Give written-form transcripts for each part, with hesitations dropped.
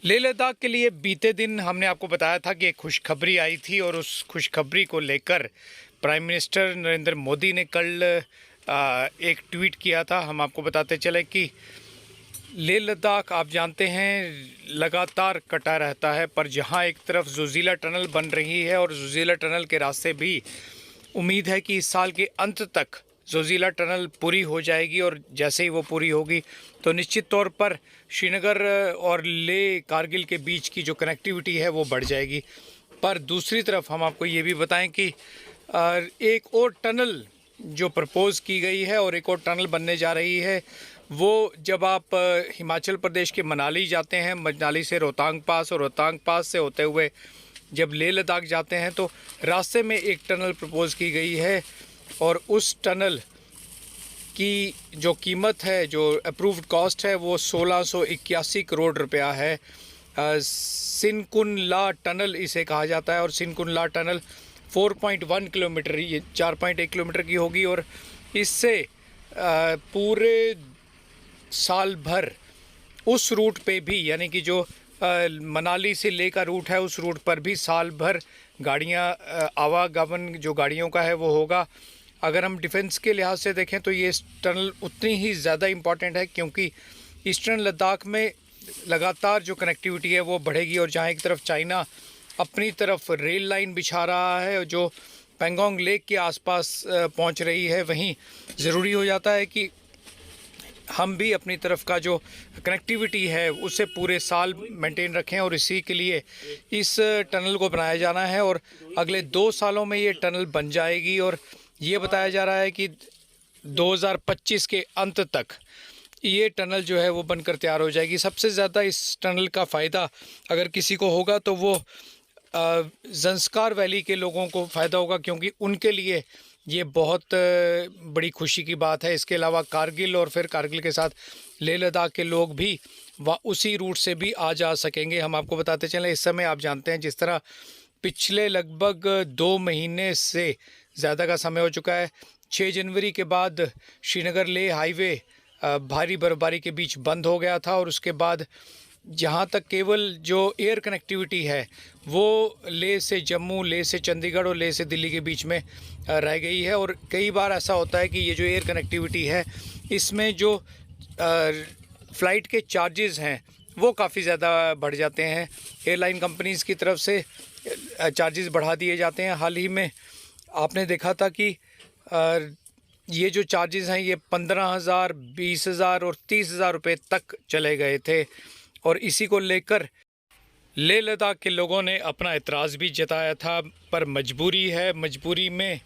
लेह लद्दाख के लिए बीते दिन हमने आपको बताया था कि एक खुशखबरी आई थी और उस खुशखबरी को लेकर प्राइम मिनिस्टर नरेंद्र मोदी ने कल एक ट्वीट किया था। हम आपको बताते चले कि लेह लद्दाख आप जानते हैं लगातार कटा रहता है, पर जहां एक तरफ जोजिला टनल बन रही है और जोजिला टनल के रास्ते भी उम्मीद है कि इस साल के अंत तक जोजिला टनल पूरी हो जाएगी और जैसे ही वो पूरी होगी तो निश्चित तौर पर श्रीनगर और लेह कारगिल के बीच की जो कनेक्टिविटी है वो बढ़ जाएगी। पर दूसरी तरफ हम आपको ये भी बताएं कि एक और टनल जो प्रपोज़ की गई है और एक और टनल बनने जा रही है, वो जब आप हिमाचल प्रदेश के मनाली जाते हैं, मनाली से रोहतांग पास और रोहतांग पास से होते हुए जब लेह लद्दाख जाते हैं तो रास्ते में एक टनल प्रपोज़ की गई है और उस टनल की जो कीमत है, जो अप्रूव्ड कॉस्ट है, वो 1681 करोड़ रुपया है। सिनकुनला टनल इसे कहा जाता है और सिनकुनला टनल 4.1 किलोमीटर, ये 4.1 किलोमीटर की होगी और इससे पूरे साल भर उस रूट पे भी, यानी कि जो मनाली से लेह का रूट है, उस रूट पर भी साल भर गाड़ियाँ आवागमन जो गाड़ियों का है वो होगा। अगर हम डिफेंस के लिहाज से देखें तो ये टनल उतनी ही ज़्यादा इम्पॉर्टेंट है क्योंकि ईस्टर्न लद्दाख में लगातार जो कनेक्टिविटी है वो बढ़ेगी और जहाँ एक तरफ चाइना अपनी तरफ रेल लाइन बिछा रहा है जो पेंगोंग लेक के आसपास पहुँच रही है, वहीं ज़रूरी हो जाता है कि हम भी अपनी तरफ का जो कनेक्टिविटी है उसे पूरे साल मेंटेन रखें और इसी के लिए इस टनल को बनाया जाना है और अगले 2 सालों में ये टनल बन जाएगी और ये बताया जा रहा है कि 2025 के अंत तक ये टनल जो है वो बनकर तैयार हो जाएगी। सबसे ज़्यादा इस टनल का फ़ायदा अगर किसी को होगा तो वो ज़ंस्कार वैली के लोगों को फ़ायदा होगा क्योंकि उनके लिए ये बहुत बड़ी खुशी की बात है। इसके अलावा कारगिल और फिर कारगिल के साथ लेह लद्दाख के लोग भी उसी रूट से भी आ जा सकेंगे। हम आपको बताते चलें, इस समय आप जानते हैं जिस तरह पिछले लगभग 2 महीने से ज़्यादा का समय हो चुका है, 6 जनवरी के बाद श्रीनगर लेह हाईवे भारी बर्फबारी के बीच बंद हो गया था और उसके बाद जहाँ तक केवल जो एयर कनेक्टिविटी है वो लेह से जम्मू, लेह से चंडीगढ़ और लेह से दिल्ली के बीच में रह गई है। और कई बार ऐसा होता है कि ये जो एयर कनेक्टिविटी है इसमें जो फ़्लाइट के चार्जेस हैं वो काफ़ी ज़्यादा बढ़ जाते हैं। एयरलाइन कंपनीज़ की तरफ से चार्जेस बढ़ा दिए जाते हैं। हाल ही में आपने देखा था कि ये जो चार्जेस हैं ये 15,000, 20,000 और 30,000 रुपये तक चले गए थे और इसी को लेकर लेह लद्दाख के लोगों ने अपना एतराज़ भी जताया था। पर मजबूरी है, मजबूरी में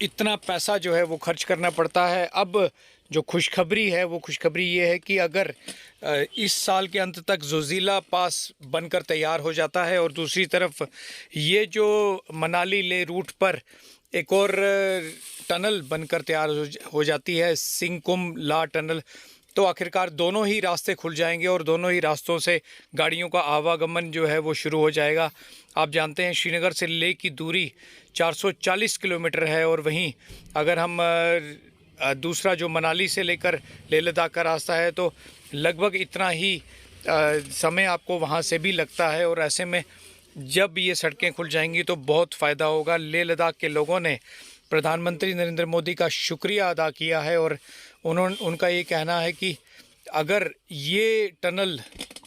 इतना पैसा जो है वो खर्च करना पड़ता है। अब जो खुशखबरी है वो खुशखबरी ये है कि अगर इस साल के अंत तक जोजिला पास बनकर तैयार हो जाता है और दूसरी तरफ ये जो मनाली लेह रूट पर एक और टनल बनकर तैयार हो जाती है, सिंकुम-ला टनल, तो आखिरकार दोनों ही रास्ते खुल जाएंगे और दोनों ही रास्तों से गाड़ियों का आवागमन जो है वो शुरू हो जाएगा। आप जानते हैं श्रीनगर से लेह की दूरी 440 किलोमीटर है और वहीं अगर हम दूसरा जो मनाली से लेकर लेह लद्दाख का रास्ता है तो लगभग इतना ही समय आपको वहाँ से भी लगता है और ऐसे में जब ये सड़कें खुल जाएंगी तो बहुत फ़ायदा होगा। लेह लद्दाख के लोगों ने प्रधानमंत्री नरेंद्र मोदी का शुक्रिया अदा किया है और उनका ये कहना है कि अगर ये टनल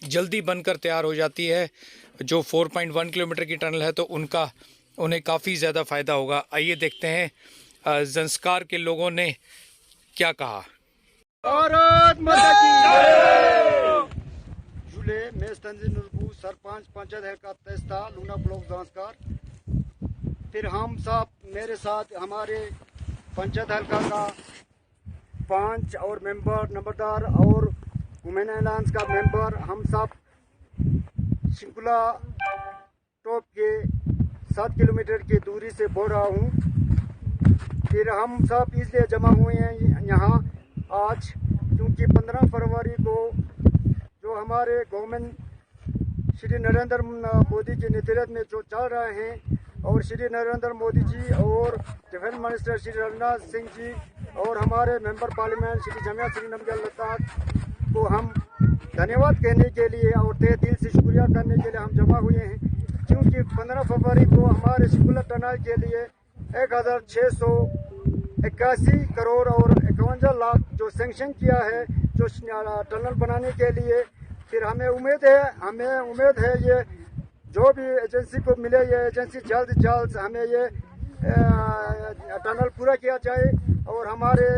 जल्दी बनकर तैयार हो जाती है, जो 4.1 किलोमीटर की टनल है, तो उन्हें काफ़ी ज़्यादा फ़ायदा होगा। आइए देखते हैं ज़ंस्कार के लोगों ने क्या कहा। भारत माता की जय। जुले मैं तंजीम नुरबू सरपंच पंचायत हल्का तेस्ता लूना ब्लॉक ज़ंस्कार। फिर हम सब मेरे साथ हमारे पंचायत हल्का का 5 और मेंबर नंबरदार और वुमेन अलायंस का मेंबर, हम सब सिंकुला टॉप के 7 किलोमीटर की दूरी से बोल रहा हूँ। फिर हम सब इसलिए जमा हुए हैं यहाँ आज क्योंकि 15 फरवरी को जो हमारे गवर्नमेंट श्री नरेंद्र मोदी के नेतृत्व में जो चल रहे हैं और श्री नरेंद्र मोदी जी और डिफेंस मिनिस्टर श्री राजनाथ सिंह जी और हमारे मेंबर पार्लियामेंट श्री जमिया श्री नमजल लद्दाख को हम धन्यवाद कहने के लिए और तहे दिल से शुक्रिया करने के लिए हम जमा हुए हैं, क्योंकि 15 फरवरी को हमारे सिकुलर टनल के लिए 1681 करोड़ और 51 लाख जो सेंक्शन किया है जो टनल बनाने के लिए। फिर हमें उम्मीद है ये जो भी एजेंसी को मिले, ये एजेंसी जल्द हमें ये टनल पूरा किया जाए और हमारे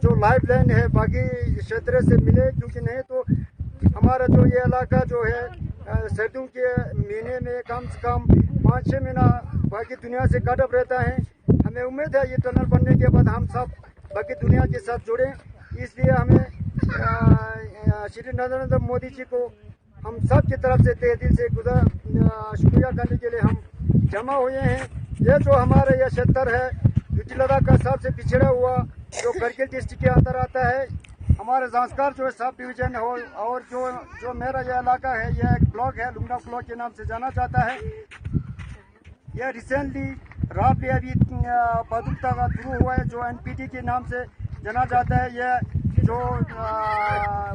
जो लाइफ लाइन है बाकी क्षेत्र से मिले, क्योंकि नहीं तो हमारा जो ये इलाका जो है सर्दियों के महीने में कम से कम 5-6 महीना बाकी दुनिया से कट ऑफ रहता है। हमें उम्मीद है ये टनल बनने के बाद हम सब बाकी दुनिया के साथ जुड़ें, इसलिए हमें श्री नरेंद्र मोदी जी को हम सब की तरफ से तहे दिल से शुक्रिया करने के लिए हम जमा हुए हैं। ये जो हमारा यह क्षेत्र है यूटी लद्दाख का सबसे पिछड़ा हुआ जो करगिल डिस्ट्रिक्ट के अंदर आता है, हमारे ज़ांस्कार जो है सब डिवीजन हो, और जो मेरा यह इलाका है यह एक ब्लॉक है, लुंगना ब्लॉक के नाम से जाना जाता है। यह रिसेंटली राबली अभी बदुल्ता का शुरू हुआ है जो NPT के नाम से जाना जाता है। यह जो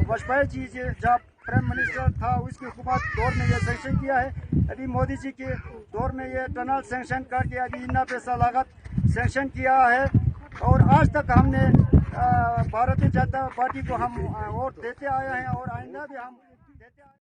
वाजपेयी जी जब प्राइम मिनिस्टर था उसके हुकूमत दौर में यह सेंक्शन किया है। अभी मोदी जी के दौर में यह टनल सेंक्शन करके अभी इतना पैसा लागत सेंक्शन किया है, और आज तक हमने भारतीय जनता पार्टी को हम वोट देते आए हैं और आइंदा भी हम